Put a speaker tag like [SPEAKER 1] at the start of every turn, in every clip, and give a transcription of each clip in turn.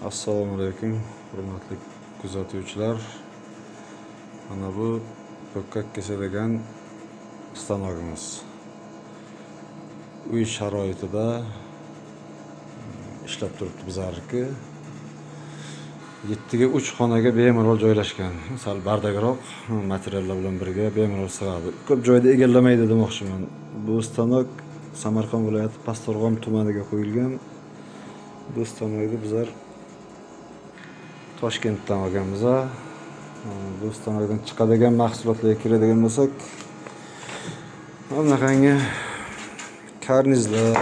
[SPEAKER 1] Assalomu alaykum, hurmatli kuzatuvchilar. Mana bu ko'kkak kesiladigan stanogimiz. Uy sharoitida ishlab turibdi bizlarniki. 7 ga 3 xonaga bemalol joylashgan. Sal bardakroq materiallar bilan birga bemalol sig'adi. Ko'p joyda egallamaydi demoqchiman. Bu stanok Samarqand viloyati Pastdarg'om tumaniga qo'yilgan. Bu stanokni bizlar Toshkentdan olganmiz. Bu stanokdan chiqadigan mahsulotlarga kiradigan bo'lsak, bunaqangi karnizlar,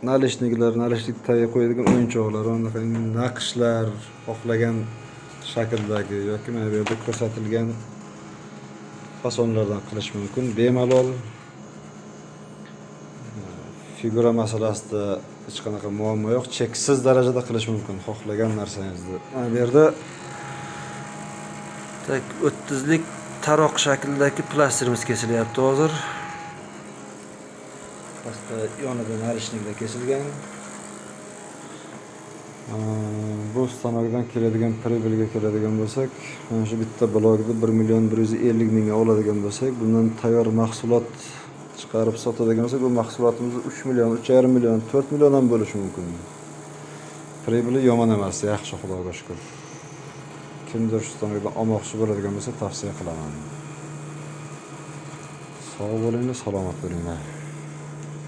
[SPEAKER 1] nalishniklar, nalishlik tagiga qo'yadigan o'yinchoqlar, bunaqangi naqshlar, xohlagan shakldagi yoki mana bu yerda ko'rsatilgan fasonlardan qilish mumkin. Bemalol figura masalasida hech qanaqa muammo yo'q. Cheksiz darajada qilish mumkin xohlagan narsangizni. Mana bu yerda 30lik taroq shaklidagi plastrimiz kesilyapti hozir. Pastda yonida nalishnikda kesilgan. Bu stanokdan keladigan pribelga keladigan bo'lsak, mana shu bitta blokni 1.150.000 mingga oladigan bo'lsak, bundan tayyor mahsulot chiqarib sotadigan bo'lsak, bu mahsulotimiz 3 million, 3,5 million, 4 million ham bo'lishi mumkin. Pribeli yomon emas, yaxshi, Xudoga shukr. Kimdir shu stanokdan olmoqchi bo'ladigan bo'lsa, tavsiya qilaman. Sog' bo'linglar, salomat bo'linglar.